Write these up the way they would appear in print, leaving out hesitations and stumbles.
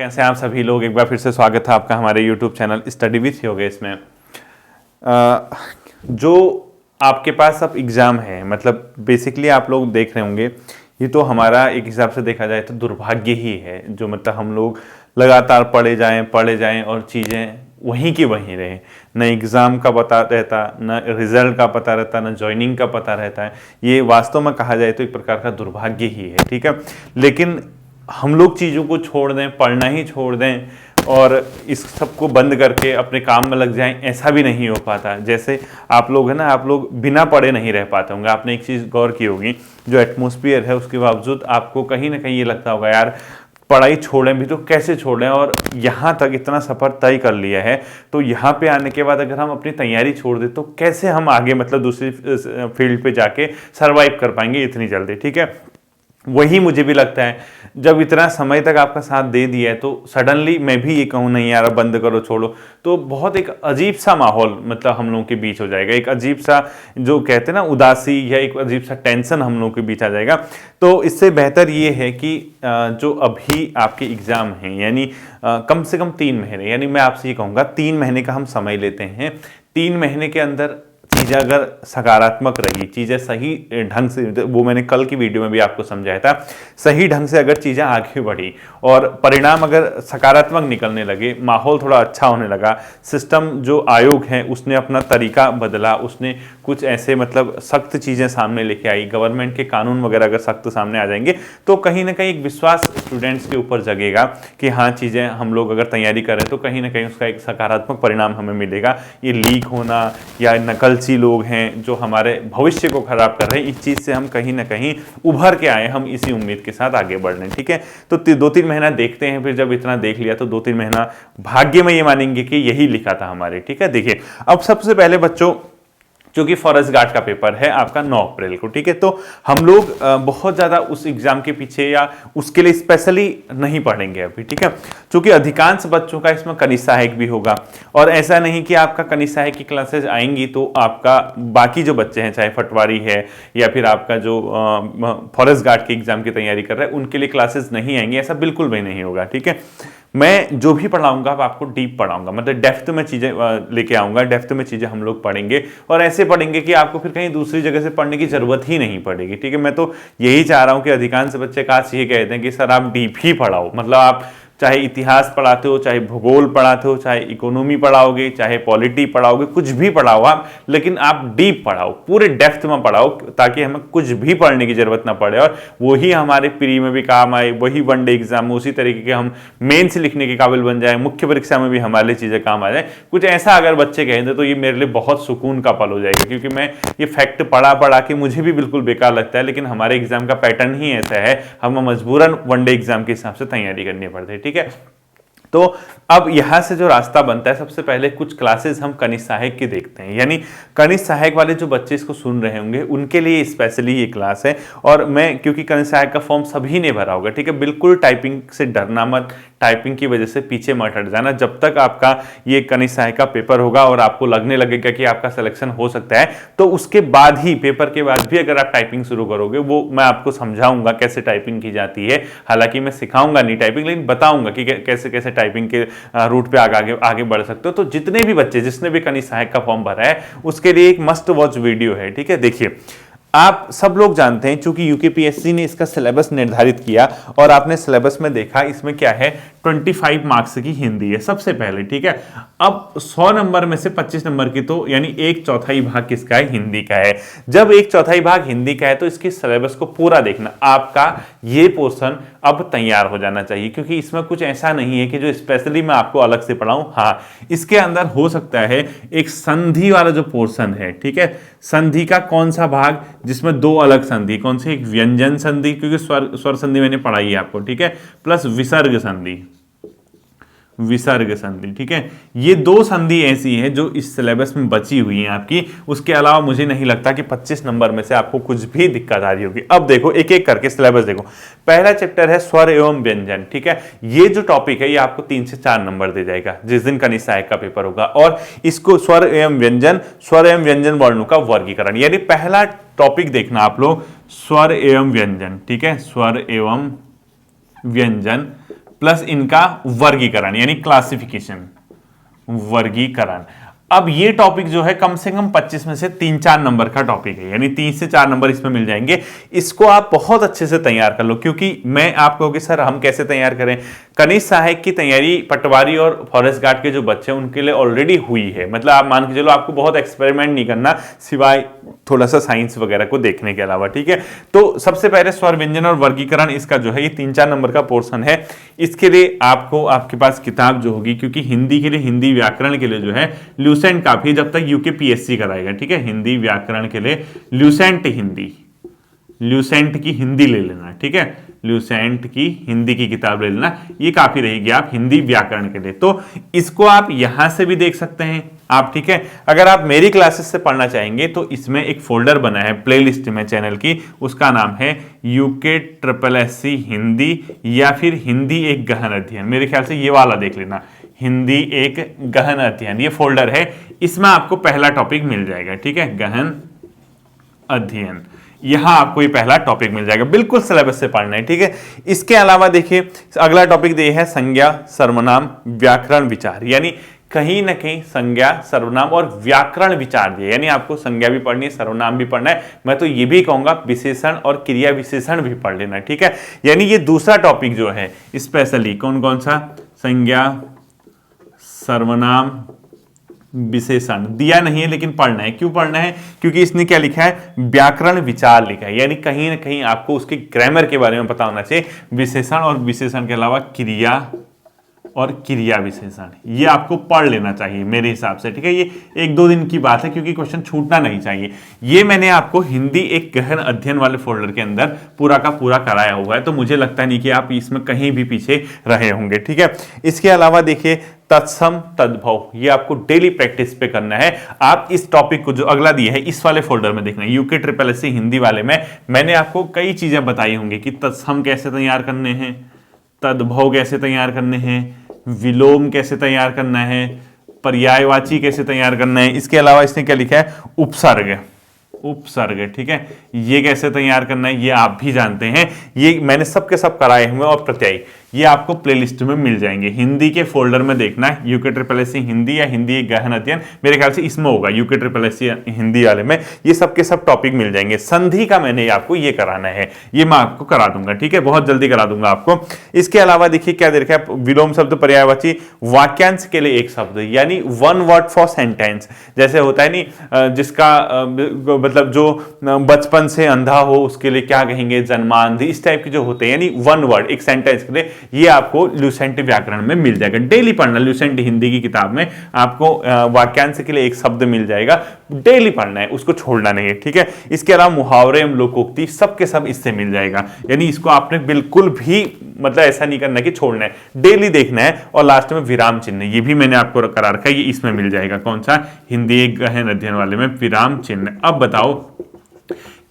कैसे हैं आप सभी लोग। एक बार फिर से स्वागत है आपका हमारे YouTube channel study with Yogesh में। जो आपके पास अब एग्ज़ाम है, मतलब बेसिकली आप लोग देख रहे होंगे, ये तो हमारा एक हिसाब से देखा जाए तो दुर्भाग्य ही है, जो मतलब हम लोग लगातार पढ़े जाएं और चीज़ें वहीं की वहीं रहे। न एग्ज़ाम का पता रहता, न रिजल्ट का पता रहता, न ज्वाइनिंग का पता रहता है। ये वास्तव में कहा जाए तो एक प्रकार का दुर्भाग्य ही है, ठीक है। लेकिन हम लोग चीज़ों को छोड़ दें, पढ़ना ही छोड़ दें और इस सब को बंद करके अपने काम में लग जाएं, ऐसा भी नहीं हो पाता। जैसे आप लोग हैं ना, आप लोग बिना पढ़े नहीं रह पाते होंगे। आपने एक चीज़ गौर की होगी, जो एटमॉस्फेयर है उसके बावजूद आपको कहीं ना कहीं ये लगता होगा यार पढ़ाई छोड़ें भी तो कैसे छोड़ें, और यहाँ तक इतना सफ़र तय कर लिया है तो यहाँ पे आने के बाद अगर हम अपनी तैयारी छोड़ दें तो कैसे हम आगे मतलब दूसरी फील्ड पे जाके सरवाइव कर पाएंगे इतनी जल्दी, ठीक है। वही मुझे भी लगता है, जब इतना समय तक आपका साथ दे दिया है तो सडनली मैं भी ये कहूँ नहीं यार बंद करो छोड़ो, तो बहुत एक अजीब सा माहौल मतलब हम लोगों के बीच हो जाएगा। एक अजीब सा जो कहते हैं ना उदासी, या एक अजीब सा टेंशन हम लोगों के बीच आ जाएगा। तो इससे बेहतर ये है कि जो अभी आपके एग्ज़ाम हैं, यानी कम से कम 3 महीने, यानी मैं आपसे ये कहूँगा 3 महीने का हम समय लेते हैं। 3 महीने के अंदर चीज़ें अगर सकारात्मक रही, चीज़ें सही ढंग से, वो मैंने कल की वीडियो में भी आपको समझाया था, सही ढंग से अगर चीज़ें आगे बढ़ी और परिणाम अगर सकारात्मक निकलने लगे, माहौल थोड़ा अच्छा होने लगा, सिस्टम जो आयोग है उसने अपना तरीका बदला, उसने कुछ ऐसे मतलब सख्त चीज़ें सामने लेके आई, गवर्नमेंट के कानून वगैरह अगर सख्त सामने आ जाएंगे तो कहीं ना कहीं एक विश्वास स्टूडेंट्स के ऊपर जगेगा कि हाँ चीज़ें हम लोग अगर तैयारी करें तो कहीं ना कहीं उसका एक सकारात्मक परिणाम हमें मिलेगा। ये लीक होना या नकल लोग हैं जो हमारे भविष्य को खराब कर रहे हैं, इस चीज से हम कहीं ना कहीं उभर के आए, हम इसी उम्मीद के साथ आगे बढ़ रहे हैं, ठीक है। तो 2-3 महीना देखते हैं, फिर जब इतना देख लिया तो 2-3 महीना भाग्य में ये मानेंगे कि यही लिखा था हमारे, ठीक है। देखिए अब सबसे पहले बच्चों, क्योंकि फॉरेस्ट गार्ड का पेपर है आपका 9 अप्रैल को, ठीक है, तो हम लोग बहुत ज़्यादा उस एग्जाम के पीछे या उसके लिए स्पेशली नहीं पढ़ेंगे अभी, ठीक है, क्योंकि अधिकांश बच्चों का इसमें कनिष्ठ सहायक भी होगा। और ऐसा नहीं कि आपका कनिष्ठ सहायक की क्लासेज आएंगी तो आपका बाकी जो बच्चे हैं, चाहे पटवारी है या फिर आपका जो फॉरेस्ट गार्ड के एग्जाम की तैयारी कर रहे हैं, उनके लिए क्लासेज नहीं आएंगी, ऐसा बिल्कुल भी नहीं होगा, ठीक है। मैं जो भी पढ़ाऊंगा अब आपको डीप पढ़ाऊंगा, मतलब डेप्थ में चीज़ें लेके आऊंगा, डेप्थ में चीज़ें हम लोग पढ़ेंगे और ऐसे पढ़ेंगे कि आपको फिर कहीं दूसरी जगह से पढ़ने की जरूरत ही नहीं पड़ेगी, ठीक है। मैं तो यही चाह रहा हूं कि अधिकांश बच्चे काश ये कहते हैं कि सर आप डीप ही पढ़ाओ, मतलब आप चाहे इतिहास पढ़ाते हो, चाहे भूगोल पढ़ाते हो, चाहे इकोनॉमी पढ़ाओगे, चाहे पॉलिटी पढ़ाओगे, कुछ भी पढ़ाओ आप, लेकिन आप डीप पढ़ाओ, पूरे डेप्थ में पढ़ाओ, ताकि हमें कुछ भी पढ़ने की जरूरत ना पड़े और वही हमारे प्री में भी काम आए, वही वनडे एग्जाम में उसी तरीके के हम मेंस लिखने के काबिल बन जाए, मुख्य परीक्षा में भी हमारे लिए चीज़ें काम आ जाए। कुछ ऐसा अगर बच्चे कहें तो ये मेरे लिए बहुत सुकून का पल हो जाएगा, क्योंकि मैं ये फैक्ट पढ़ा के मुझे भी बिल्कुल बेकार लगता है, लेकिन हमारे एग्जाम का पैटर्न ही ऐसा है, हमें मजबूरन वनडे एग्जाम के हिसाब से तैयारी करनी पड़ती है, ठीक है। तो अब यहां से जो रास्ता बनता है, सबसे पहले कुछ क्लासेस हम कनिष्ठ सहायक की देखते हैं, यानी कनिष्ठ सहायक वाले जो बच्चे इसको सुन रहे होंगे उनके लिए स्पेशली ये क्लास है। और मैं, क्योंकि कनिष्ठ सहायक का फॉर्म सभी ने भरा होगा, ठीक है, बिल्कुल टाइपिंग से डरना मत, टाइपिंग की वजह से पीछे मत हट जाना। जब तक आपका ये कनिष्ठ सहायक का पेपर होगा और आपको लगने लगेगा कि आपका सिलेक्शन हो सकता है, तो उसके बाद ही, पेपर के बाद भी अगर आप टाइपिंग शुरू करोगे, वो मैं आपको समझाऊंगा कैसे टाइपिंग की जाती है। हालांकि मैं सिखाऊंगा नहीं टाइपिंग, लेकिन बताऊंगा कि कैसे कैसे टाइपिंग के रूट पे आगे बढ़ सकते हो। तो जितने भी बच्चे, जिसने भी कनिष्ठ सहायक का फॉर्म भरा है, उसके लिए एक मस्ट वॉच वीडियो है, ठीक है। देखिए आप सब लोग जानते हैं, चूंकि यूकेपीएससी ने इसका सिलेबस निर्धारित किया और आपने सिलेबस में देखा, इसमें क्या है, 25 मार्क्स की हिंदी है सबसे पहले, ठीक है। अब 100 नंबर में से 25 नंबर की, तो यानी 1/4 भाग किसका है, हिंदी का है। जब 1/4 भाग हिंदी का है तो इसके सिलेबस को पूरा देखना, आपका ये पोर्शन अब तैयार हो जाना चाहिए, क्योंकि इसमें कुछ ऐसा नहीं है कि जो स्पेशली मैं आपको अलग से पढ़ाऊं। हाँ, इसके अंदर हो सकता है एक संधि वाला जो पोर्शन है, ठीक है, संधि का कौन सा भाग, जिसमें 2 अलग संधि, कौन सी, एक व्यंजन संधि, क्योंकि स्वर संधि मैंने पढ़ाई है आपको, ठीक है, प्लस विसर्ग संधि, ठीक है। ये 2 संधि ऐसी है जो इस सिलेबस में बची हुई है आपकी। उसके अलावा मुझे नहीं लगता कि 25 नंबर में से आपको कुछ भी दिक्कत आ रही होगी। अब देखो एक एक करके सिलेबस देखो। पहला चैप्टर है स्वर एवं व्यंजन, ठीक है। ये जो टॉपिक है ये आपको 3 से 4 नंबर दे जाएगा जिस दिन कनिष्ठ सहायक का पेपर होगा। और इसको स्वर एवं व्यंजन वर्णों का वर्गीकरण, यानी पहला टॉपिक देखना आप लोग, स्वर एवं व्यंजन, ठीक है, स्वर एवं व्यंजन। प्लस इनका वर्गीकरण यानी क्लासिफिकेशन, वर्गीकरण। अब ये टॉपिक जो है कम से कम 25 में से 3-4 नंबर का टॉपिक है, यानी 3 से 4 नंबर इसमें मिल जाएंगे। इसको आप बहुत अच्छे से तैयार कर लो, क्योंकि मैं आप कहोगे सर हम कैसे तैयार करें। कनिष्ठ सहायक की तैयारी पटवारी और फॉरेस्ट गार्ड के जो बच्चे हैं उनके लिए ऑलरेडी हुई है। मतलब आप मान के चलो आपको बहुत एक्सपेरिमेंट नहीं करना सिवाय थोड़ा सा साइंस वगैरह को देखने के अलावा, ठीक है। तो सबसे पहले स्वर व्यंजन और वर्गीकरण, इसका जो है ये 3-4 नंबर का पोर्शन है। इसके लिए आपको आपके पास किताब जो होगी, क्योंकि हिंदी के लिए, हिंदी व्याकरण के लिए जो है ल्यूसेंट काफी, जब तक यूके पीएससी कराएगा, ठीक है। हिंदी व्याकरण के लिए ल्यूसेंट हिंदी, ल्यूसेंट की हिंदी ले लेना, ठीक है। ल्यूसेंट की हिंदी की किताब ले लेना, ये काफी रहेगी आप हिंदी व्याकरण के लिए। तो इसको आप यहां से भी देख सकते हैं आप, ठीक है। अगर आप मेरी क्लासेस से पढ़ना चाहेंगे तो इसमें एक फोल्डर बना है प्लेलिस्ट में चैनल की, उसका नाम है यूके SSSC हिंदी या फिर हिंदी एक गहन अध्ययन। मेरे ख्याल से ये वाला देख लेना, हिंदी एक गहन अध्ययन, ये फोल्डर है। इसमें आपको पहला टॉपिक मिल जाएगा, ठीक है, गहन अध्ययन। यहां आपको ये पहला टॉपिक मिल जाएगा, बिल्कुल सिलेबस से पढ़ना है, ठीक है। इसके अलावा देखिए अगला टॉपिक दिए है संज्ञा, सर्वनाम, व्याकरण, विचार। यानी कहीं ना कहीं संज्ञा, सर्वनाम और व्याकरण विचार दिए, यानी आपको संज्ञा भी पढ़नी है, सर्वनाम भी पढ़ना है। मैं तो ये भी कहूंगा विशेषण और क्रिया विशेषण भी पढ़ लेना, ठीक है। यानी ये दूसरा टॉपिक जो है स्पेशली कौन कौन सा, संज्ञा, सर्वनाम, विशेषण दिया नहीं है लेकिन पढ़ना है। क्यों पढ़ना है? क्योंकि इसने क्या लिखा है, व्याकरण विचार लिखा है, यानी कहीं ना कहीं आपको उसके ग्रामर के बारे में पता होना चाहिए। विशेषण और विशेषण के अलावा क्रिया और क्रिया विशेषण, ये आपको पढ़ लेना चाहिए मेरे हिसाब से, ठीक है। ये 1-2 दिन की बात है, क्योंकि क्वेश्चन छूटना नहीं चाहिए। ये मैंने आपको हिंदी एक गहन अध्ययन वाले फोल्डर के अंदर पूरा का पूरा कराया हुआ है, तो मुझे लगता नहीं कि आप इसमें कहीं भी पीछे रहे होंगे, ठीक है। इसके अलावा देखिए तत्सम, तद्भव, ये आपको डेली प्रैक्टिस पे करना है। आप इस टॉपिक को जो अगला दिया है इस वाले फोल्डर में देखना है, यूके SSSC हिंदी वाले में मैंने आपको कई चीजें बताई होंगी कि तत्सम कैसे तैयार करने हैं, तद्भव कैसे तैयार करने हैं, विलोम कैसे तैयार करना है, पर्यायवाची कैसे तैयार करना है। इसके अलावा इसने क्या लिखा है, उपसर्ग, उपसर्ग, ठीक है, ये कैसे तैयार करना है ये आप भी जानते हैं। ये मैंने सब के सब कराए हुए, और प्रत्यय ये आपको प्लेलिस्ट में मिल जाएंगे। हिंदी के फोल्डर में देखना है यूके SSSC हिंदी या हिंदी एक गहन अध्ययन, मेरे ख्याल से इसमें होगा यूके SSSC हिंदी वाले में, ये सब के सब टॉपिक मिल जाएंगे। संधि का मैंने आपको ये कराना है, ये मैं आपको करा दूंगा, ठीक है, बहुत जल्दी करा दूंगा आपको। इसके अलावा देखिए क्या दे रखा है, विलोम शब्द, पर्यायवाची, वाक्यांश के लिए एक शब्द, यानी 1 वर्ड फॉर सेंटेंस। जैसे होता है नहीं, जिसका मतलब जो बचपन से अंधा हो उसके लिए क्या कहेंगे, जन्मांधी, इस टाइप के जो होते हैं, यानी 1 वर्ड एक सेंटेंस के लिए, ये आपको ल्यूसेंट व्याकरण में मिल जाएगा। डेली पढ़ना, ल्यूसेंट हिंदी की किताब में आपको वाक्यांश के लिए एक शब्द मिल जाएगा, डेली पढ़ना है, उसको छोड़ना नहीं है, ठीक है। इसके अलावा मुहावरे एवं लोकोक्ति सब के सब इससे मिल जाएगा, यानी इसको आपने बिल्कुल भी मतलब ऐसा नहीं करना कि छोड़ना है, डेली देखना है। और लास्ट में विराम चिन्ह, ये भी मैंने आपको करा रखा है, ये इसमें मिल जाएगा। कौन सा, हिंदी एक गहन अध्ययन वाले में विराम चिन्ह। अब बताओ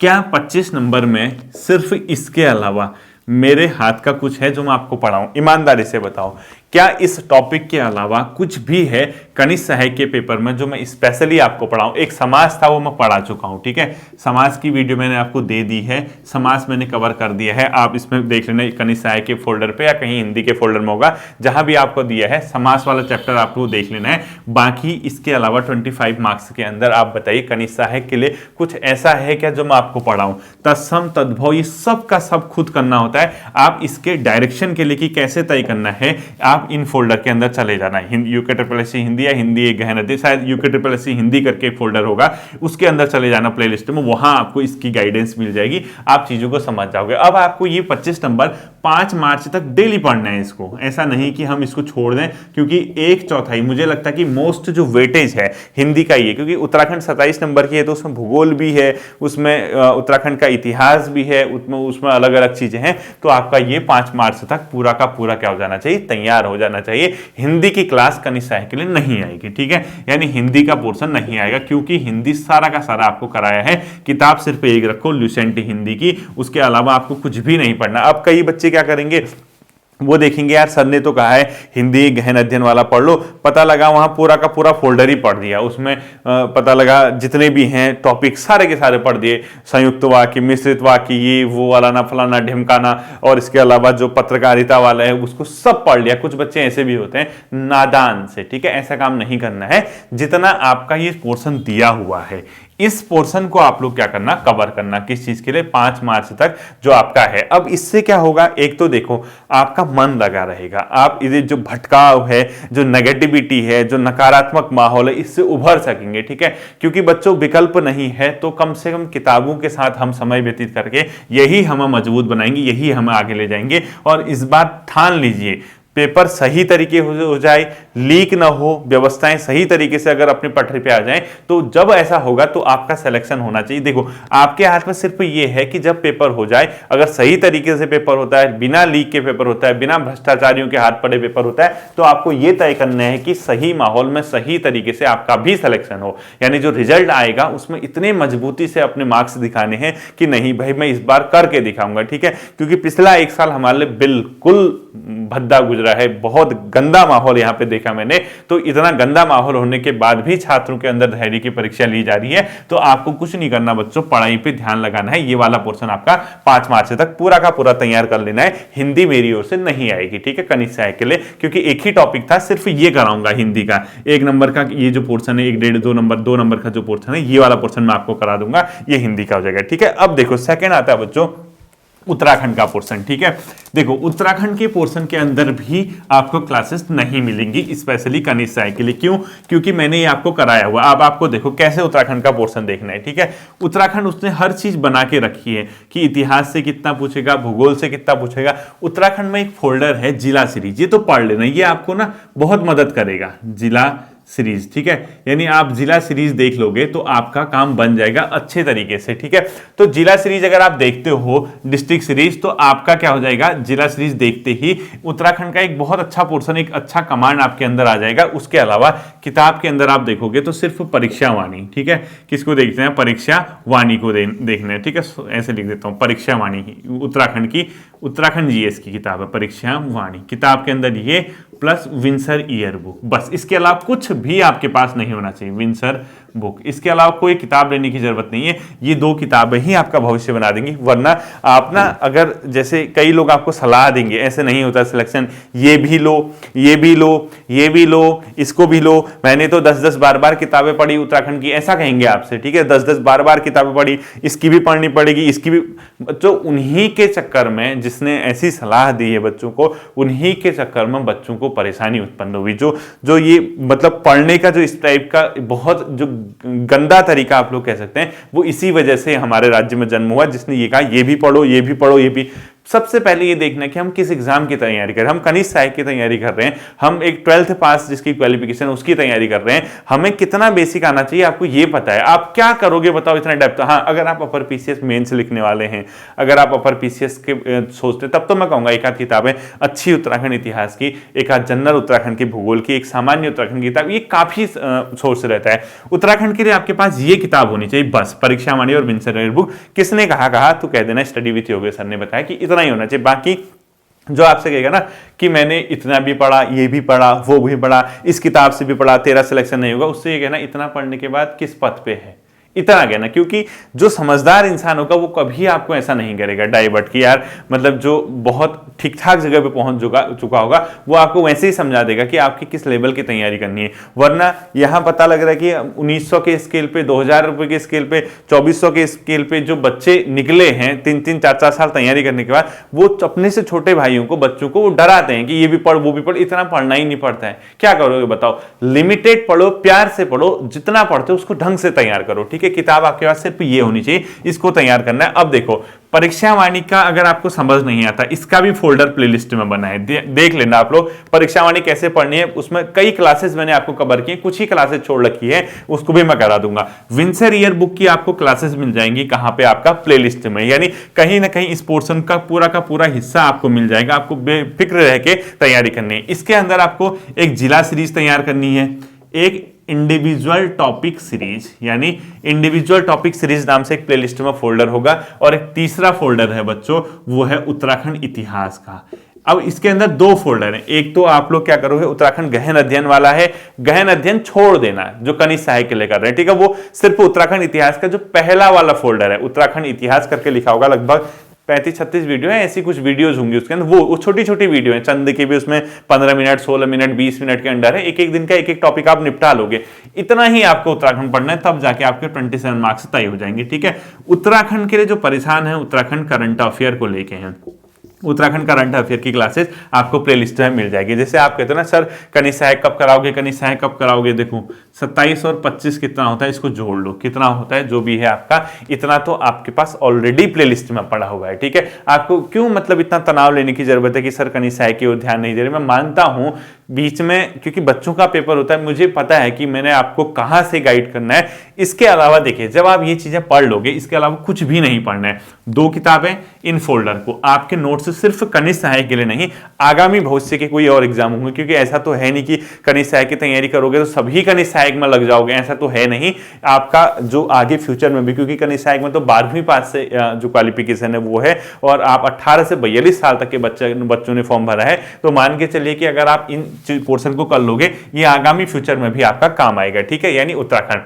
क्या 25 नंबर में सिर्फ इसके अलावा मेरे हाथ का कुछ है जो मैं आपको पढ़ाऊं? ईमानदारी से बताओ, क्या इस टॉपिक के अलावा कुछ भी है कनिष्ठ सहायक के पेपर में जो मैं स्पेशली आपको पढ़ाऊं? एक समास था वो मैं पढ़ा चुका हूं, ठीक है, समास की वीडियो मैंने आपको दे दी है, समास मैंने कवर कर दिया है, आप इसमें देख लेना कनिष्ठ सहायक के फोल्डर पे या कहीं हिंदी के फोल्डर में होगा, जहां भी आपको दिया है समास वाला चैप्टर आपको देख लेना है। बाकी इसके अलावा 25 मार्क्स के अंदर आप बताइए कनिष्ठ सहायक के लिए कुछ ऐसा है क्या जो मैं आपको पढ़ाऊं? तत्सम, तद्भव, ये सब का सब खुद करना होता है। आप इसके डायरेक्शन के लिए कि कैसे तय करना है, आप इन फोल्डर के अंदर चले जाना है, यूके SSSC हिंदी या हिंदी एक गहन अध्ययन, शायद यूके SSSC हिंदी करके फोल्डर होगा, उसके अंदर चले जाना प्लेलिस्ट में, वहां आपको इसकी गाइडेंस मिल जाएगी, आप चीजों को समझ जाओगे। अब आपको ये 25 नंबर 5 मार्च तक डेली पढ़ना है इसको, ऐसा नहीं कि हम इसको छोड़ दें, क्योंकि 1/4 मुझे लगता है कि मोस्ट जो वेटेज है हिंदी का ही है, क्योंकि उत्तराखंड 27 नंबर की है, तो उसमें भूगोल भी है, उसमें उत्तराखंड का इतिहास भी है, उसमें अलग अलग चीजें हैं। तो आपका ये 5 मार्च तक पूरा का पूरा क्या हो जाना चाहिए, तैयार हो जाना चाहिए। हिंदी की क्लास कनिष्ठ सहायक के लिए नहीं आएगी, ठीक है, यानी हिंदी का पोर्शन नहीं आएगा, क्योंकि हिंदी सारा का सारा आपको कराया है। किताब सिर्फ एक रखो ल्यूसेंट हिंदी की, उसके अलावा आपको कुछ भी नहीं पढ़ना। अब कई बच्चे क्या करेंगे, वो देखेंगे यार सर ने तो कहा है हिंदी गहन अध्ययन वाला पढ़ लो, पता लगा वहां पूरा का पूरा फोल्डर ही पढ़ दिया, उसमें पता लगा जितने भी हैं टॉपिक सारे के सारे पढ़ दिए, संयुक्त वाक्य, मिश्रित वाक्य, ये वो वाला ना फलाना ढिमकाना, और इसके अलावा जो पत्रकारिता वाला है उसको सब पढ़ लिया। कुछ बच्चे ऐसे भी होते हैं नादान से, ठीक है, ऐसा काम नहीं करना है। जितना आपका ये पोर्शन दिया हुआ है इस पोर्शन को आप लोग क्या करना, कवर करना। किस चीज के लिए? 5 मार्च तक जो आपका है। अब इससे क्या होगा, एक तो देखो आपका मन लगा रहेगा, आप ये जो भटकाव है, जो नेगेटिविटी है, जो नकारात्मक माहौल है, इससे उभर सकेंगे, ठीक है। क्योंकि बच्चों विकल्प नहीं है तो कम से कम किताबों के साथ हम समय व्यतीत करके यही हमें मजबूत बनाएंगे, यही हमें आगे ले जाएंगे। और इस बार ठान लीजिए पेपर सही तरीके हो जाए, लीक ना हो, व्यवस्थाएं सही तरीके से अगर अपने पटरी पे आ जाएं, तो जब ऐसा होगा तो आपका सिलेक्शन होना चाहिए। देखो आपके हाथ में सिर्फ ये है कि जब पेपर हो जाए, अगर सही तरीके से पेपर होता है, बिना लीक के पेपर होता है, बिना भ्रष्टाचारियों के हाथ पड़े पेपर होता है, तो आपको ये तय करना है कि सही माहौल में सही तरीके से आपका भी सिलेक्शन हो। यानी जो रिजल्ट आएगा उसमें इतने मजबूती से अपने मार्क्स दिखाने हैं कि नहीं भाई मैं इस बार करके दिखाऊंगा, ठीक है। क्योंकि पिछला 1 साल हमारे लिए बिल्कुल भद्दा गुजरा है, बहुत गंदा माहौल यहां पे देखा मैंने। तो इतना गंदा माहौल होने के बाद भी छात्रों के अंदर धैर्य की परीक्षा ली जा रही है। तो आपको कुछ नहीं करना बच्चों, पढ़ाई पे ध्यान लगाना है। ये वाला पोर्शन आपका 5 मार्च तक पूरा का पूरा तैयार कर लेना है। हिंदी मेरी ओर से नहीं आएगी, ठीक है, कनिष्ठ सहायक के लिए, क्योंकि एक ही टॉपिक था, सिर्फ ये कराऊंगा हिंदी का 1 नंबर का। ये जो पोर्शन है 1, 1.5, 2 नंबर का जो पोर्शन है, ये वाला पोर्शन मैं आपको करा दूंगा, ये हिंदी का हो जाएगा, ठीक है। अब देखो सेकेंड आता है बच्चों उत्तराखंड का पोर्शन, ठीक है। देखो उत्तराखंड के पोर्शन के अंदर भी आपको क्लासेस नहीं मिलेंगी, स्पेशली कनिष्ठ सहायक के लिए। क्यों? क्योंकि मैंने ये आपको कराया हुआ। अब आपको देखो कैसे उत्तराखंड का पोर्शन देखना है, ठीक है। उत्तराखंड उसने हर चीज बना के रखी है कि इतिहास से कितना पूछेगा, भूगोल से कितना पूछेगा। उत्तराखंड में एक फोल्डर है जिला सीरीज, ये तो पढ़ लेना, ये आपको ना बहुत मदद करेगा, जिला सीरीज, ठीक है। यानी आप जिला सीरीज देख लोगे तो आपका काम बन जाएगा अच्छे तरीके से, ठीक है। तो जिला सीरीज अगर आप देखते हो, डिस्ट्रिक्ट सीरीज, तो आपका क्या हो जाएगा, जिला सीरीज देखते ही उत्तराखंड का एक बहुत अच्छा पोर्शन, एक अच्छा कमांड आपके अंदर आ जाएगा। उसके अलावा किताब के अंदर आप देखोगे तो सिर्फ परीक्षा वाणी, ठीक है। किसको देखते हैं? परीक्षा वाणी को देखना है, ठीक है। ऐसे लिख देता हूं, परीक्षा वाणी उत्तराखंड की, उत्तराखंड जीएस की किताब है परीक्षा वाणी। किताब के अंदर ये प्लस विंसर ईयर बुक, बस। इसके अलावा कुछ भी आपके पास नहीं होना चाहिए, विंसर बुक। इसके अलावा कोई किताब लेने की जरूरत नहीं है। ये 2 किताबें ही आपका भविष्य बना देंगी। वरना आप ना, अगर जैसे कई लोग आपको सलाह देंगे, ऐसे नहीं होता सिलेक्शन, ये भी लो, ये भी लो, ये भी लो, इसको भी लो, मैंने तो 10-10 बार किताबें पढ़ी उत्तराखंड की, ऐसा कहेंगे आपसे, ठीक है। 10-10 बार किताबें पढ़ी, इसकी भी पढ़नी पड़ेगी, इसकी भी। तो उन्हीं के चक्कर में, जिसने ऐसी सलाह दी है बच्चों को, उन्हीं के चक्कर में बच्चों को परेशानी उत्पन्न हुई। जो ये मतलब पढ़ने का जो इस टाइप का बहुत जो गंदा तरीका आप लोग कह सकते हैं, वो इसी वजह से हमारे राज्य में जन्म हुआ, जिसने ये कहा ये भी पढ़ो, ये भी पढ़ो, ये भी। सबसे पहले ये देखना कि हम किस एग्जाम की तैयारी कर रहे हैं। हम कनिष्ठ सहायक की तैयारी कर रहे हैं, हम एक 12th पास जिसकी क्वालिफिकेशन उसकी तैयारी कर रहे हैं। हमें कितना बेसिक आना चाहिए आपको ये पता है। आप क्या करोगे बताओ इतना डेप्थ? हाँ, अगर आप अपर पीसीएस मेंस लिखने वाले हैं, अगर आप अपर पीसीएस के सोचते, तब तो मैं कहूंगा एक आध किताबें अच्छी उत्तराखंड इतिहास की, एक आध जनरल उत्तराखंड के भूगोल की, एक सामान्य उत्तराखंड की किताब, ये काफी सोर्स रहता है। उत्तराखंड के लिए आपके पास ये किताब होनी चाहिए बस, परीक्षा वाणी और विंसर ईयर बुक। किसने कहा तो कह देना स्टडी विथ योगेश सर ने बताया कि इतना ही होना चाहिए। बाकी जो आपसे कहेगा ना कि मैंने इतना भी पढ़ा, ये भी पढ़ा, वो भी पढ़ा, इस किताब से भी पढ़ा, तेरा सिलेक्शन नहीं होगा, उससे ये कहना इतना पढ़ने के बाद किस पद पे है, इतना कहना। क्योंकि जो समझदार इंसान होगा वो कभी आपको ऐसा नहीं करेगा डाइवर्ट कि यार, मतलब जो बहुत ठीक ठाक जगह पे पहुंच चुका होगा वो आपको वैसे ही समझा देगा कि आपकी किस लेवल की तैयारी करनी है। वरना यहां पता लग रहा है कि 1900 के स्केल पे, 2000 रुपए के स्केल पे, 2400 के स्केल पे जो बच्चे निकले हैं 3-3, 4-4 साल तैयारी करने के बाद, वो अपने से छोटे भाइयों को, बच्चों को वो डराते हैं कि ये भी पढ़, वो भी पढ़। इतना पढ़ना ही नहीं पड़ता है। क्या करोगे बताओ? लिमिटेड पढ़ो, प्यार से पढ़ो, जितना पढ़ते हो उसको ढंग से तैयार करो, ठीक है। किताब आपके पास सिर्फ ये होनी चाहिए, इसको तैयार करना है। अब देखो परीक्षा वाणी का अगर आपको समझ नहीं आता, इसका भी फोल्डर प्लेलिस्ट में बना है, देख लेना आप लोग। परीक्षा वाणी कैसे पढ़नी है, उसमें कई क्लासेस मैंने आपको कवर की, कुछ ही क्लासेस छोड़ रखी है, उसको भी मैं करा दूंगा। विंसर ईयर बुक की आपको क्लासेस मिल जाएंगी, कहां पे? आपका प्लेलिस्ट में। यानी कहीं ना कहीं इस पोर्शन का पूरा हिस्सा आपको मिल जाएगा, आपको बेफिक्र रह के तैयारी करनी है। इसके अंदर आपको एक जिला सीरीज तैयार करनी है, एक इंडिविजुअल टॉपिक सीरीज, यानी इंडिविजुअल टॉपिक सीरीज नाम से एक प्लेलिस्ट में फोल्डर होगा, और एक तीसरा फोल्डर है बच्चों, वो है उत्तराखंड इतिहास का। अब इसके अंदर दो फोल्डर हैं। एक तो आप लोग क्या करोगे, उत्तराखंड गहन अध्ययन वाला है, गहन अध्ययन छोड़ देना जो कनिष्ठ सहायक के लिए कर रहे हैं, ठीक है। वो सिर्फ उत्तराखंड इतिहास का जो पहला वाला फोल्डर है, उत्तराखंड इतिहास करके लिखा होगा, लगभग 35-36 वीडियो है, ऐसी कुछ वीडियोस होंगी उसके अंदर। वो छोटी छोटी वीडियो है, चंद की भी, उसमें 15 मिनट 16 मिनट 20 मिनट के अंदर है। एक एक दिन का एक एक टॉपिक आप निपटा लोगे। इतना ही आपको उत्तराखंड पढ़ना है, तब जाके आपके 27 मार्क्स तय हो जाएंगे, ठीक है। उत्तराखंड के लिए जो परेशान है, उत्तराखंड करंट अफेयर को लेके हैं, उत्तराखंड करंट अफेयर की क्लासेस आपको प्लेलिस्ट में मिल जाएगी। जैसे आप कहते हो ना सर कनिष्ठ सहायक कब कराओगे, कनिष्ठ सहायक कब कराओगे, देखो 27 और 25 कितना होता है, इसको जोड़ लो, कितना होता है जो भी है आपका, इतना तो आपके पास ऑलरेडी प्लेलिस्ट में पड़ा हुआ है, ठीक है। आपको क्यों मतलब इतना तनाव लेने की जरूरत है कि सर कनिष्ठ सहायक की ओर ध्यान नहीं दे रहे। मैं मानता हूं बीच में, क्योंकि बच्चों का पेपर होता है, मुझे पता है कि मैंने आपको कहां से गाइड करना है। इसके अलावा देखिए, जब आप ये चीजें पढ़ लोगे, इसके अलावा कुछ भी नहीं पढ़ना है। 2 किताबें इन फोल्डर को, आपके नोट्स सिर्फ कनिष्ठ सहायक के लिए नहीं, आगामी भविष्य के कोई और एग्जाम होंगे, क्योंकि ऐसा तो है नहीं कि कनिष्ठ सहायक की तैयारी करोगे तो सभी कनिष्ठ सहायक में लग जाओगे, ऐसा तो है नहीं। आपका जो आगे फ्यूचर में भी, क्योंकि कनिष्ठ सहायक में तो 12वीं पास से जो क्वालिफिकेशन है वो है, और आप 18 से 42 साल तक के बच्चों ने फॉर्म भरा है, तो मान के चलिए कि अगर आप इन पोर्शन को कर लोगे, ये आगामी फ्यूचर में भी आपका काम आएगा, ठीक है। यानी उत्तराखंड,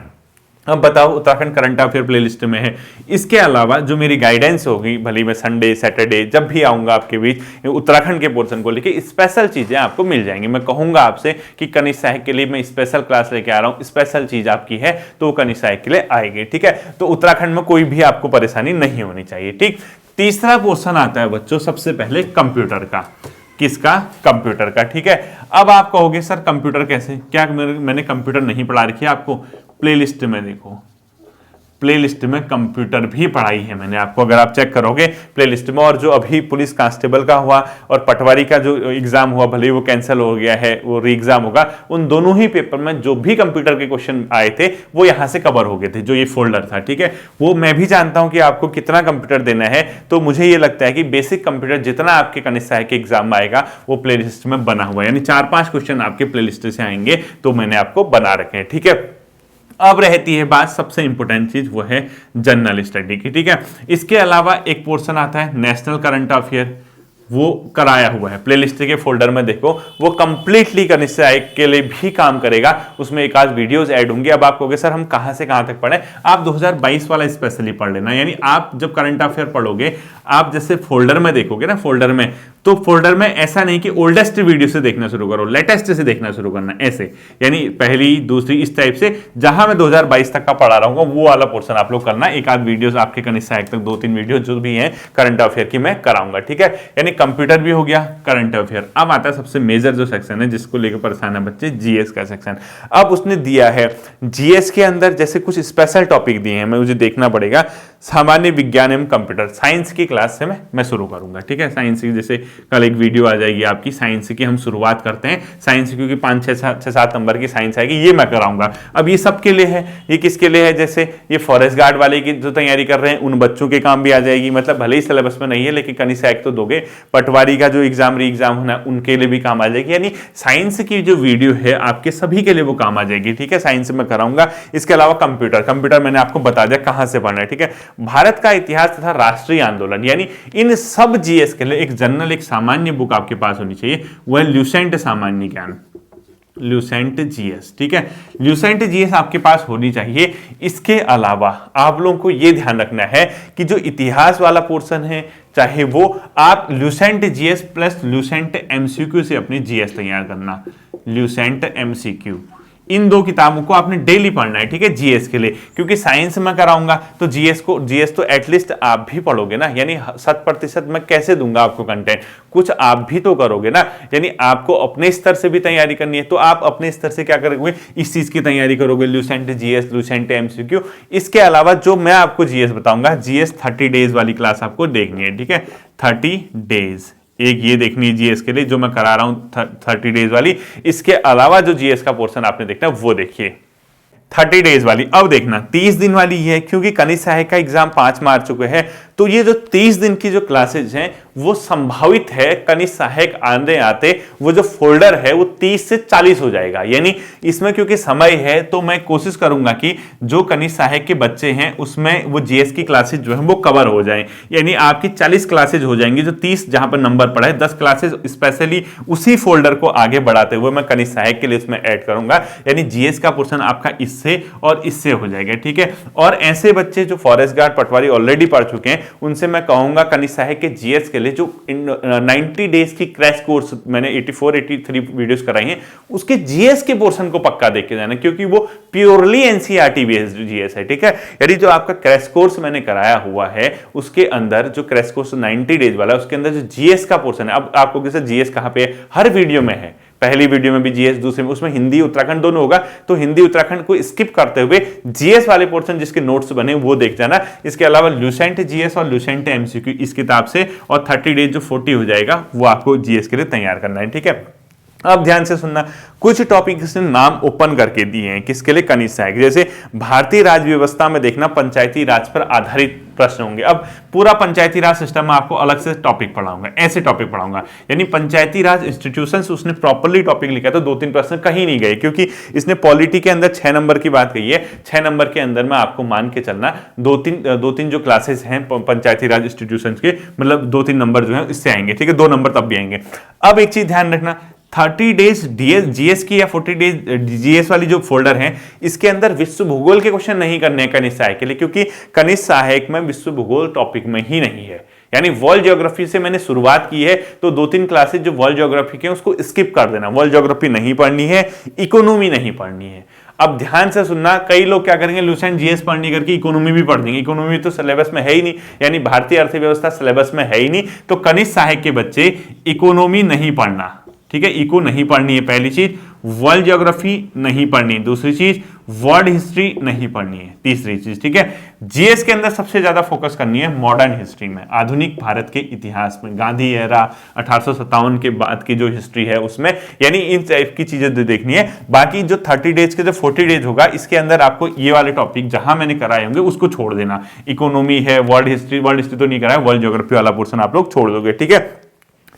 अब बताओ उत्तराखंड करंट अफेयर प्लेलिस्ट में है। इसके अलावा जो मेरी गाइडेंस होगी, भले मैं संडे सैटरडे जब भी आऊंगा आपके बीच, उत्तराखंड के पोर्शन को लेके स्पेशल चीजें आपको मिल जाएंगी। मैं कहूंगा आपसे कि कनिष्ठ सहायक के लिए मैं स्पेशल क्लास लेके आ रहा हूं, स्पेशल चीज आपकी है तो वो कनिष्ठ सहायक के लिए आएगी, ठीक है। तो उत्तराखंड में कोई भी आपको परेशानी नहीं होनी चाहिए, ठीक। तीसरा पोर्शन आता है बच्चों सबसे पहले कंप्यूटर का। किसका? कंप्यूटर का, ठीक है। अब आप कहोगे सर कंप्यूटर कैसे, क्या मैंने कंप्यूटर नहीं पढ़ा रखी है आपको? प्लेलिस्ट में देखो, प्लेलिस्ट में कंप्यूटर भी पढ़ाई है मैंने आपको, अगर आप चेक करोगे प्लेलिस्ट में। और जो अभी पुलिस कांस्टेबल का हुआ और पटवारी का जो एग्जाम हुआ, भले ही वो कैंसिल हो गया है, वो री एग्जाम होगा, उन दोनों ही पेपर में जो भी कंप्यूटर के क्वेश्चन आए थे वो यहां से कवर हो गए थे, जो ये फोल्डर था, ठीक है। वो मैं भी जानता हूं कि आपको कितना कंप्यूटर देना है, तो मुझे ये लगता है कि बेसिक कंप्यूटर जितना आपके कनिष्ठ सहायक के एग्जाम में आएगा वो प्लेलिस्ट में बना हुआ है, यानी 4-5 क्वेश्चन आपके प्लेलिस्ट से आएंगे, तो मैंने आपको बना रखे हैं, ठीक है। अब रहती है बात सबसे इंपॉर्टेंट चीज, वो है जनरल स्टडी की, ठीक है। इसके अलावा एक पोर्शन आता है नेशनल करंट अफेयर, वो कराया हुआ है प्लेलिस्ट के फोल्डर में, देखो वो कंप्लीटली कनिष्ठ सहायक के लिए भी काम करेगा। उसमें एक आध वीडियोस ऐड होंगे। अब आप कहोगे सर हम कहां से कहां तक पढ़े, आप 2022 वाला स्पेशली पढ़ लेना। यानी आप जब करंट अफेयर पढ़ोगे, आप जैसे फोल्डर में देखोगे ना, फोल्डर में, तो फोल्डर में ऐसा नहीं कि ओल्डेस्ट वीडियो से देखना शुरू करो, लेटेस्ट से देखना शुरू करना, ऐसे, यानी पहली दूसरी इस टाइप से। जहां मैं 2022 तक का पढ़ा रहा हूं वो वाला पोर्शन आप लोग करना। एक आध वीडियोस आपके कनिष्ठ सहायक तक 2-3 वीडियो जो भी हैं करंट अफेयर की मैं कराऊंगा, ठीक है। यानी कंप्यूटर भी हो गया, करंट अफेयर। अब आता है सबसे मेजर जो सेक्शन है जिसको लेकर परेशान है बच्चे, जीएस का सेक्शन। अब उसने दिया है जीएस के अंदर जैसे कुछ स्पेशल टॉपिक दिए हैं, मुझे देखना पड़ेगा। सामान्य विज्ञान एवं कंप्यूटर साइंस की क्लास से मैं शुरू करूंगा, ठीक है। साइंस की जैसे कल एक वीडियो आ जाएगी आपकी साइंस की, हम शुरुआत करते हैं साइंस, क्योंकि 5-6-7 नंबर की साइंस आएगी, ये मैं कराऊंगा। अब ये सबके लिए है, ये किसके लिए है? जैसे ये फॉरेस्ट गार्ड वाले की जो तैयारी कर रहे हैं उन बच्चों के काम भी आ जाएगी, मतलब भले ही सिलेबस में नहीं है लेकिन कनिष्ठ सहायक तो दोगे। पटवारी का जो एग्जाम री एग्जाम होना उनके लिए भी काम आ जाएगी। यानी साइंस की जो वीडियो है आपके सभी के लिए वो काम आ जाएगी, ठीक है। साइंस में कराऊंगा। इसके अलावा कंप्यूटर मैंने आपको बता दिया कहां से पढ़ना है, ठीक है। भारत का इतिहास तथा राष्ट्रीय आंदोलन, यानी इन सब जीएस के लिए एक जनरल, एक सामान्य बुक आपके पास होनी चाहिए, वह ल्यूसेंट सामान्य ज्ञान, ल्यूसेंट जीएस, ठीक है। ल्यूसेंट जीएस आपके पास होनी चाहिए। इसके अलावा आप लोगों को यह ध्यान रखना है कि जो इतिहास वाला पोर्शन है, चाहे वो आप Lucent GS plus Lucent MCQ से अपनी जीएस तैयार करना, ल्यूसेंट एमसीक्यू, इन 2 किताबों को आपने डेली पढ़ना है, ठीक है, जीएस के लिए। क्योंकि साइंस में कराऊंगा तो जीएस तो एटलीस्ट आप भी पढ़ोगे ना, यानी 100% मैं कैसे दूंगा आपको कंटेंट, कुछ आप भी तो करोगे ना। यानी आपको अपने स्तर से भी तैयारी करनी है, तो आप अपने स्तर से क्या करोगे, इस चीज की तैयारी करोगे, ल्यूसेंट जीएस, ल्यूसेंट एमसीक्यू। इसके अलावा जो मैं आपको जीएस बताऊंगा, जीएस 30 डेज वाली क्लास आपको देखनी है, ठीक है। 30 डेज एक ये देखनी है जीएस के लिए जो मैं करा रहा हूं 30 डेज वाली। इसके अलावा जो जीएस का पोर्शन आपने देखना है वो देखिए 30 डेज वाली। अब देखना 30 दिन वाली है, क्योंकि कनिष्ठ सहायक का एग्जाम 5 मार्च चुके हैं, तो ये जो 30 दिन की जो क्लासेज हैं वो संभावित है कनिष्ठ सहायक आने आते वो जो फोल्डर है वो 30 से 40 हो जाएगा। यानी इसमें क्योंकि समय है तो मैं कोशिश करूंगा कि जो कनिष्ठ सहायक के बच्चे हैं उसमें वो जीएस की क्लासेज जो है वो कवर हो जाएं। यानी आपकी 40 क्लासेज हो जाएंगी, जो 30 जहां पर नंबर पड़ा है 10 क्लासेज स्पेशली उसी फोल्डर को आगे बढ़ाते हुए मैं कनिष्ठ सहायक के लिए उसमें ऐड करूंगा। यानी जीएस का पोर्शन आपका इससे और इससे हो जाएगा, ठीक है। और ऐसे बच्चे जो फॉरेस्ट गार्ड पटवारी ऑलरेडी पढ़ चुके हैं उनसे मैं कहूंगा कनिष्ठ सहायक के जीएस के लिए जो 90 डेज की क्रैश कोर्स मैंने 83 वीडियोस कराई हैं उसके जीएस के पोर्शन को पक्का देख के जाना, क्योंकि वो प्योरली एनसीईआरटी बेस्ड जीएस है, ठीक है। यदि जो आपका क्रैश कोर्स मैंने कराया हुआ है उसके अंदर जो क्रैश कोर्स 90 डेज वाला है उसके अंदर जो जीएस का पोर्शन है, अब आपको कैसे जीएस कहां पे है, हर वीडियो में है, पहली वीडियो में भी जीएस, दूसरे में उसमें हिंदी उत्तराखंड दोनों होगा, तो हिंदी उत्तराखंड को स्किप करते हुए जीएस वाले पोर्शन जिसके नोट्स बने वो देख जाना। इसके अलावा ल्यूसेंट जीएस और ल्यूसेंट एमसीक्यू इस किताब से और 30 डेज जो 40 हो जाएगा वो आपको जीएस के लिए तैयार करना है, ठीक है। अब ध्यान से सुनना, कुछ टॉपिक्स ने नाम ओपन करके दिए हैं किसके लिए, कनिष्ठ सहायक। जैसे भारतीय राज व्यवस्था में देखना पंचायती राज पर आधारित प्रश्न होंगे। अब पूरा पंचायती राज सिस्टम में आपको अलग से टॉपिक पढ़ाऊंगा, ऐसे टॉपिक पढ़ाऊंगा। यानी पंचायती राज इंस्टीट्यूशंस उसने प्रॉपर्ली टॉपिक लिखा तो 2-3 प्रश्न कहीं नहीं गए, क्योंकि इसने पॉलिटी के अंदर 6 नंबर की बात कही है। 6 नंबर के अंदर में आपको मान के चलना 2-3 जो क्लासेस हैं पंचायती राज इंस्टीट्यूशंस के, मतलब 2-3 नंबर जो है इससे आएंगे, ठीक है। 2 नंबर तब भी आएंगे। अब एक चीज ध्यान रखना, 30 डेज जीएस की या 40 डेज जीएस वाली जो फोल्डर है इसके अंदर विश्व भूगोल के क्वेश्चन नहीं करने हैं कनिष्ठ सहायक के लिए, क्योंकि कनिष्ठ सहायक में विश्व भूगोल टॉपिक में ही नहीं है। यानी वर्ल्ड ज्योग्राफी से मैंने शुरुआत की है तो 2-3 क्लासेस जो वर्ल्ड ज्योग्राफी के उसको स्किप कर देना। वर्ल्ड ज्योग्राफी नहीं पढ़नी है, इकोनॉमी नहीं पढ़नी है। अब ध्यान से सुनना, कई लोग क्या करेंगे, ल्यूसेंट जीएस पढ़नी करके इकोनॉमी भी पढ़ देंगे। इकोनॉमी तो सिलेबस में है ही नहीं, यानी भारतीय अर्थव्यवस्था सिलेबस में है ही नहीं, तो कनिष्ठ सहायक के बच्चे इकोनॉमी नहीं पढ़ना, ठीक है। इको नहीं पढ़नी है, पहली चीज। वर्ल्ड ज्योग्राफी नहीं पढ़नी है, दूसरी चीज। वर्ल्ड हिस्ट्री नहीं पढ़नी है, तीसरी चीज, ठीक है। जीएस के अंदर सबसे ज्यादा फोकस करनी है मॉडर्न हिस्ट्री में, आधुनिक भारत के इतिहास में, गांधी एरा 1857 के बाद की जो हिस्ट्री है उसमें, यानी इन टाइप की चीजें देखनी है। बाकी जो 30 डेज के जो 40 डेज होगा इसके अंदर आपको ये वाले टॉपिक जहां मैंने कराए होंगे उसको छोड़ देना। इकोनॉमी है, वर्ल्ड हिस्ट्री तो नहीं कराया, वर्ल्ड ज्योग्राफी वाला पोर्शन आप लोग छोड़ दोगे, ठीक है।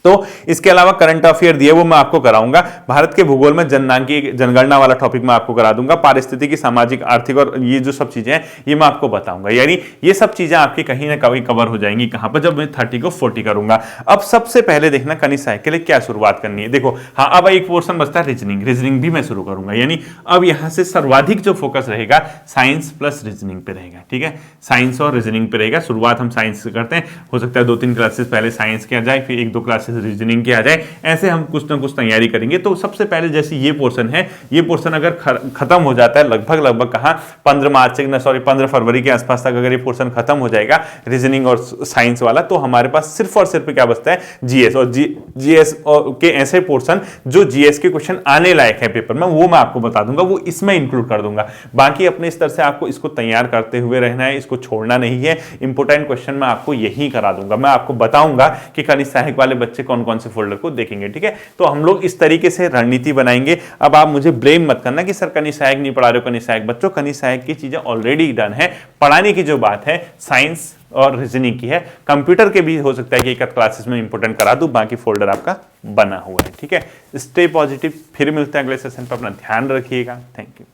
तो इसके अलावा करंट अफेयर दिए वो मैं आपको कराऊंगा। भारत के भूगोल में जनगणना वाला टॉपिक मैं आपको करा दूंगा। पारिस्थितिकी, सामाजिक, आर्थिक और ये जो सब चीजें हैं ये मैं आपको बताऊंगा। यानी ये सब चीजें आपकी कहीं ना कहीं कवर हो जाएंगी कहां पर, जब मैं 30 को 40 करूंगा। अब सबसे पहले देखना कनिष्ठ सहायक के लिए क्या शुरुआत करनी है। देखो हाँ, अब एक पोर्शन बचता है रीजनिंग भी मैं शुरू करूंगा। यानी अब यहां से सर्वाधिक जो फोकस रहेगा साइंस प्लस रीजनिंग पे रहेगा, ठीक है। साइंस और रीजनिंग पे रहेगा। शुरुआत हम साइंस से करते हैं, हो सकता है 2-3 क्लासेस पहले साइंस किया जाए, फिर 1-2 क्लासेस रीजनिंग के आ जाए, ऐसे हम कुछ ना कुछ तैयारी करेंगे। तो सबसे पहले जैसे ये पोर्शन है, ये पोर्शन अगर खत्म हो जाता है लगभग कहां 15 फरवरी के आसपास तक अगर ये पोर्शन खत्म हो जाएगा रीजनिंग और साइंस वाला, तो हमारे पास सिर्फ और सिर्फ क्या बचता है, जीएस। और जीएस के ऐसे पोर्शन जो जीएस के क्वेश्चन आने लायक है पेपर में वो मैं आपको बता दूंगा, वो इसमें इंक्लूड कर दूंगा। बाकी अपने स्तर से आपको इसको तैयार करते हुए रहना है, इसको छोड़ना नहीं है। इंपोर्टेंट क्वेश्चन मैं आपको यही करा दूंगा, मैं आपको बताऊंगा कि कनिष्ठ सहायक वाले बच्चे कौन कौन से फोल्डर को देखेंगे, ठीक है। तो हम लोग इस तरीके से रणनीति बनाएंगे। अब आप मुझे ब्लेम मत करना कि सर कनिष्ठ सहायक नहीं पढ़ा रहे हो। कनिष्ठ सहायक बच्चों, कनिष्ठ सहायक की चीजें ऑलरेडी डन है। पढ़ाने की जो बात है साइंस और रीजनिंग की है। कंप्यूटर के भी हो सकता है कि एक क्लासेस में इंपोर्टेंट करा दूं, बाकी फोल्डर आपका बना हुआ है, ठीक है। स्टे पॉजिटिव, फिर मिलते हैं अगले सेशन पर। अपना ध्यान रखिएगा। Thank you.